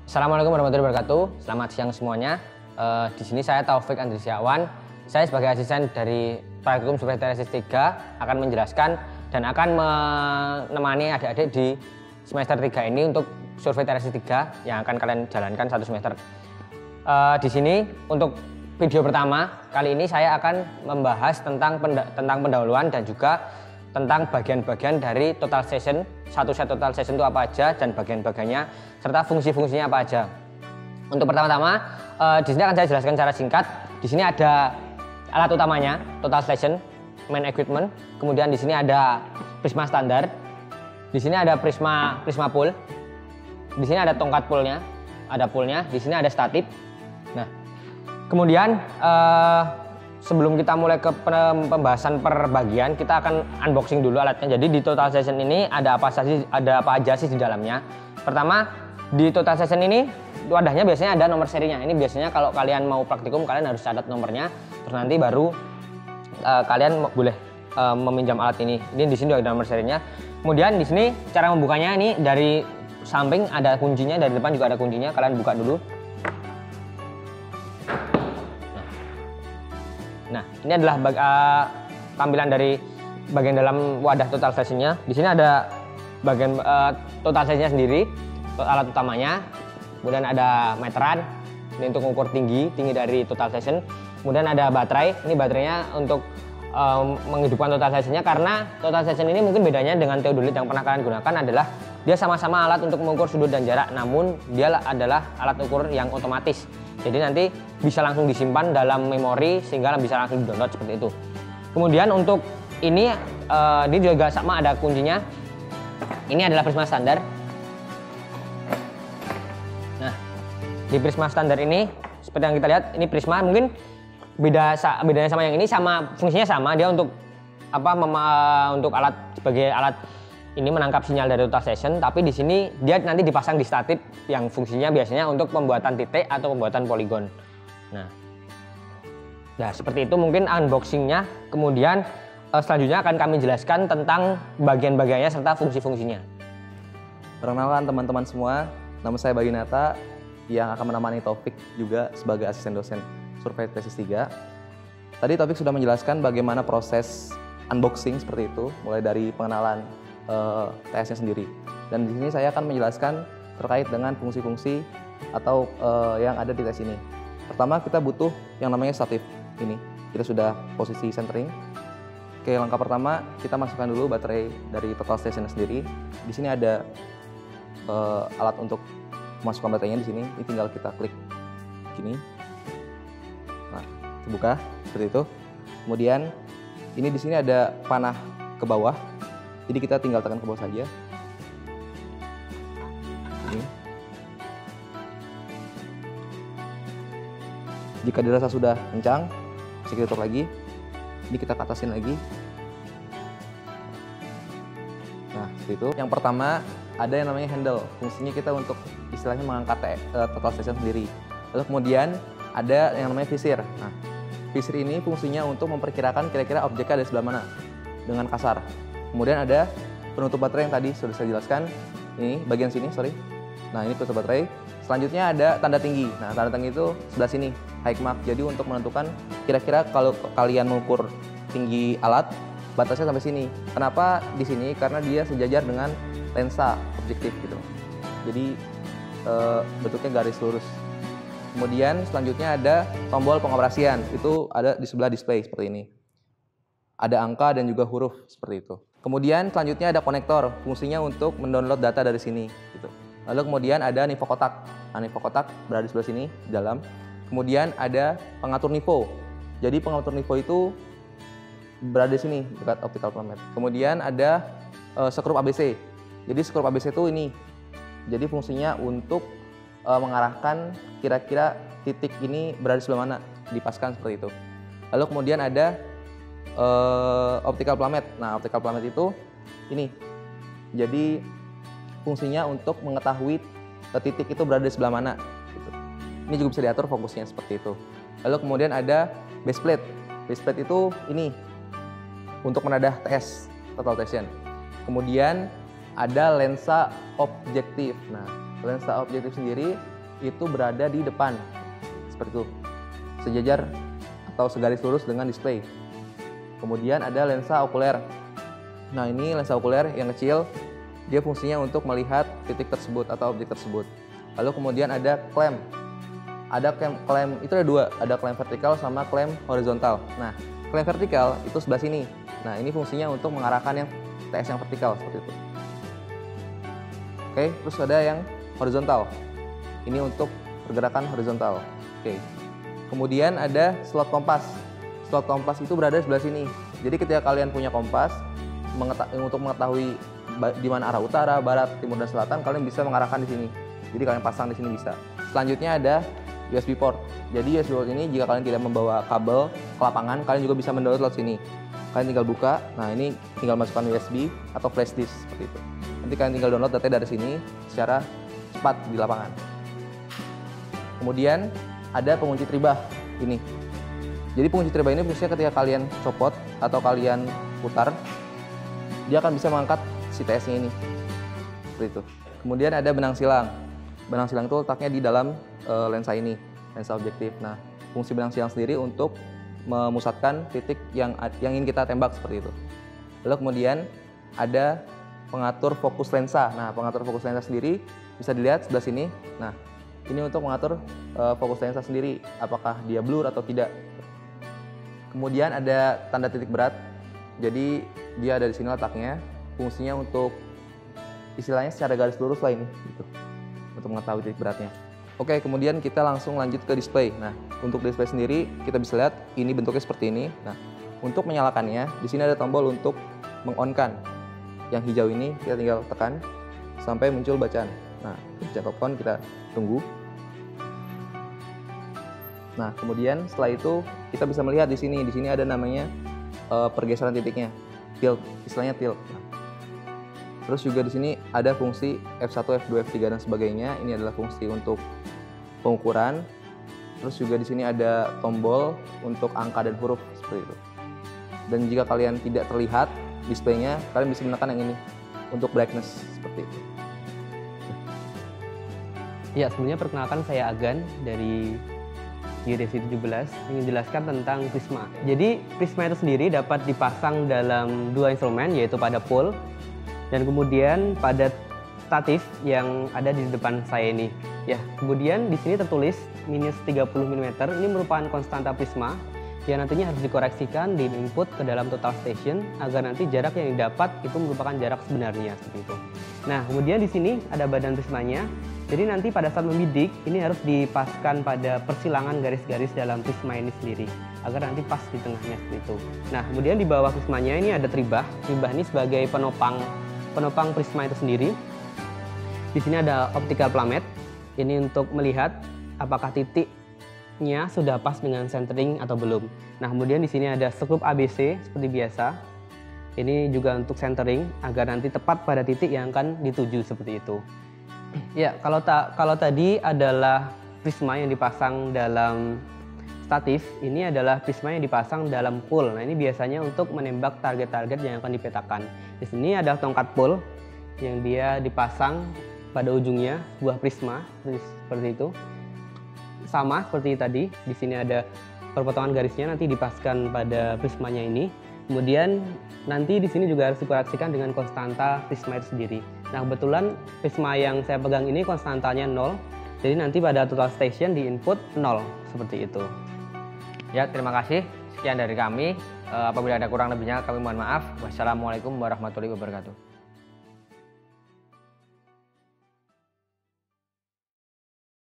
Assalamualaikum warahmatullahi wabarakatuh. Selamat siang semuanya. Di sini saya Taufik Andri Setiawan. Saya sebagai asisten dari Praktikum Survei Tesis 3 akan menjelaskan dan akan menemani adik-adik di semester 3 ini untuk Survei Tesis 3 yang akan kalian jalankan satu semester. Di sini untuk video pertama kali ini saya akan membahas tentang pendahuluan dan juga tentang bagian-bagian dari total session. Satu set total session itu apa aja dan bagian-bagiannya serta fungsi-fungsinya apa aja. Untuk pertama-tama di sini akan saya jelaskan secara singkat. Di sini ada alat utamanya, total session, main equipment. Kemudian di sini ada prisma standar. Di sini ada prisma pull. Di sini ada tongkat pullnya, ada pullnya. Di sini ada statip. Nah, kemudian sebelum kita mulai ke pembahasan per bagian, kita akan unboxing dulu alatnya. Jadi di total session ini ada apa aja sih di dalamnya. Pertama, di total session ini wadahnya biasanya ada nomor serinya. Ini biasanya kalau kalian mau praktikum kalian harus catat nomornya, terus nanti baru kalian boleh meminjam alat ini. Ini di sini ada nomor serinya. Kemudian di sini cara membukanya ini dari samping ada kuncinya, dari depan juga ada kuncinya. Kalian buka dulu. Nah, ini adalah tampilan dari bagian dalam wadah total sessionnya. Di sini ada bagian total sessionnya sendiri, alat utamanya. Kemudian ada meteran, ini untuk mengukur tinggi dari total session. Kemudian ada baterai, ini baterainya untuk menghidupkan total sessionnya, karena total session ini mungkin bedanya dengan theodolit yang pernah kalian gunakan adalah dia sama-sama alat untuk mengukur sudut dan jarak, namun dia adalah alat ukur yang otomatis. Jadi nanti bisa langsung disimpan dalam memori sehingga bisa langsung di-download seperti itu. Kemudian untuk ini juga sama ada kuncinya. Ini adalah prisma standar. Nah, di prisma standar ini seperti yang kita lihat, ini prisma mungkin bedanya sama yang ini, sama fungsinya sama, dia untuk untuk alat sebagai alat ini menangkap sinyal dari total session, tapi di sini dia nanti dipasang di statip yang fungsinya biasanya untuk pembuatan titik atau pembuatan poligon. Nah, seperti itu mungkin unboxingnya. Kemudian selanjutnya akan kami jelaskan tentang bagian-bagiannya serta fungsi-fungsinya. Perkenalkan teman-teman semua, nama saya Baginata yang akan menemani Taufik juga sebagai asisten dosen Survei Tesis 3. Tadi Taufik sudah menjelaskan bagaimana proses unboxing seperti itu, mulai dari pengenalan TS-nya sendiri. Dan di sini saya akan menjelaskan terkait dengan fungsi-fungsi atau yang ada di tes ini. Pertama, kita butuh yang namanya statif. Ini kita sudah posisi centering. Oke, langkah pertama kita masukkan dulu baterai dari total session sendiri. Di sini ada alat untuk memasukkan baterainya di sini. Ini tinggal kita klik gini. Nah, terbuka seperti itu. Kemudian ini di sini ada panah ke bawah. Jadi kita tinggal tekan ke bawah saja. Ini. Jika dirasa sudah kencang, bisa kita tutup lagi. Ini kita ke atasin lagi. Nah, seperti itu. Yang pertama ada yang namanya handle. Fungsinya kita untuk istilahnya mengangkat total session sendiri. Lalu kemudian ada yang namanya visir. Nah, visir ini fungsinya untuk memperkirakan kira-kira objeknya ada di sebelah mana dengan kasar. Kemudian ada penutup baterai yang tadi sudah saya jelaskan. Ini bagian sini, sorry. Nah, ini penutup baterai. Selanjutnya ada tanda tinggi. Nah, tanda tinggi itu sebelah sini, high mark. Jadi untuk menentukan kira-kira kalau kalian mengukur tinggi alat, batasnya sampai sini. Kenapa di sini? Karena dia sejajar dengan lensa objektif gitu. Jadi bentuknya garis lurus. Kemudian selanjutnya ada tombol pengoperasian. Itu ada di sebelah display seperti ini. Ada angka dan juga huruf seperti itu. Kemudian selanjutnya ada konektor, fungsinya untuk mendownload data dari sini. Gitu. Lalu kemudian ada nivo kotak. Nah, nivo kotak berada di sebelah sini, di dalam. Kemudian ada pengatur nivo. Jadi pengatur nivo itu berada di sini, dekat optical plummet. Kemudian ada skrup ABC. Jadi skrup ABC itu ini. Jadi fungsinya untuk mengarahkan kira-kira titik ini berada di sebelah mana, dipaskan seperti itu. Lalu kemudian ada optical plummet. Nah, optical plummet itu ini. Jadi fungsinya untuk mengetahui titik itu berada di sebelah mana. Gitu. Ini juga bisa diatur fokusnya seperti itu. Lalu kemudian ada base plate. Base plate itu ini untuk menadah TS, total session. Kemudian ada lensa objektif. Nah, lensa objektif sendiri itu berada di depan, seperti itu, sejajar atau segaris lurus dengan display. Kemudian ada lensa okuler. Nah, ini lensa okuler yang kecil, dia fungsinya untuk melihat titik tersebut atau objek tersebut. Lalu kemudian ada klem. Ada klem itu ada dua, ada klem vertikal sama klem horizontal. Nah, klem vertikal itu sebelah sini. Nah, ini fungsinya untuk mengarahkan yang TS yang vertikal seperti itu. Oke, terus ada yang horizontal. Ini untuk pergerakan horizontal. Oke. Kemudian ada slot kompas. Slot kompas itu berada di sebelah sini. Jadi ketika kalian punya kompas untuk mengetahui di mana arah utara, barat, timur, dan selatan, kalian bisa mengarahkan di sini. Jadi kalian pasang di sini bisa. Selanjutnya ada USB port. Jadi USB port ini jika kalian tidak membawa kabel ke lapangan, kalian juga bisa mendownload lewat sini. Kalian tinggal buka. Nah, ini tinggal masukkan USB atau flash disk seperti itu. Nanti kalian tinggal download data dari sini secara cepat di lapangan. Kemudian ada pengunci tribah ini. Jadi pengunci tribah ini fungsinya ketika kalian copot atau kalian putar, dia akan bisa mengangkat si TS-nya ini. Seperti itu. Kemudian ada benang silang. Benang silang itu letaknya di dalam lensa ini, lensa objektif. Nah, fungsi benang silang sendiri untuk memusatkan titik yang ingin kita tembak seperti itu. Lalu kemudian ada pengatur fokus lensa. Nah, pengatur fokus lensa sendiri bisa dilihat sebelah sini. Nah, ini untuk mengatur fokus lensa sendiri, apakah dia blur atau tidak. Kemudian ada tanda titik berat. Jadi dia ada di sini letaknya. Fungsinya untuk istilahnya secara garis lurus lah ini, gitu, untuk mengetahui titik beratnya. Oke, kemudian kita langsung lanjut ke display. Nah, untuk display sendiri kita bisa lihat ini bentuknya seperti ini. Nah, untuk menyalakannya di sini ada tombol untuk meng-on-kan. Yang hijau ini kita tinggal tekan sampai muncul bacaan. Nah, ketika on kita tunggu. Nah, kemudian setelah itu kita bisa melihat di sini. Di sini ada namanya pergeseran titiknya, tilt, istilahnya tilt. Nah, terus juga di sini ada fungsi F1, F2, F3 dan sebagainya. Ini adalah fungsi untuk pengukuran. Terus juga di sini ada tombol untuk angka dan huruf seperti itu. Dan jika kalian tidak terlihat displaynya, kalian bisa menekan yang ini untuk brightness seperti itu. Ya, sebelumnya perkenalkan saya Agan dari Geodesi 17 ingin jelaskan tentang prisma. Jadi prisma itu sendiri dapat dipasang dalam dua instrumen, yaitu pada pole dan kemudian pada statif yang ada di depan saya ini. Ya, kemudian di sini tertulis minus 30 mm. Ini merupakan konstanta prisma yang nantinya harus dikoreksikan di input ke dalam total station agar nanti jarak yang didapat itu merupakan jarak sebenarnya seperti itu. Nah, kemudian di sini ada badan prismanya. Jadi nanti pada saat membidik ini harus dipaskan pada persilangan garis-garis dalam prisma ini sendiri agar nanti pas di tengahnya seperti itu. Nah, kemudian di bawah prismanya ini ada tribah. Tribah ini sebagai penopang prisma itu sendiri. Di sini ada optical plummet. Ini untuk melihat apakah titiknya sudah pas dengan centering atau belum. Nah, kemudian di sini ada skrup ABC seperti biasa. Ini juga untuk centering agar nanti tepat pada titik yang akan dituju seperti itu. Ya, kalau tadi adalah prisma yang dipasang dalam statif, ini adalah prisma yang dipasang dalam pool. Nah, ini biasanya untuk menembak target-target yang akan dipetakan. Di sini ada tongkat pool yang dia dipasang pada ujungnya buah prisma seperti itu. Sama seperti tadi, di sini ada perpotongan garisnya nanti dipaskan pada prismanya ini. Kemudian nanti di sini juga harus dikoreksikan dengan konstanta prisma itu sendiri. Nah, kebetulan prisma yang saya pegang ini konstantanya 0. Jadi nanti pada total station di input 0 seperti itu. Ya, terima kasih. Sekian dari kami. Apabila ada kurang lebihnya kami mohon maaf. Wassalamualaikum warahmatullahi wabarakatuh.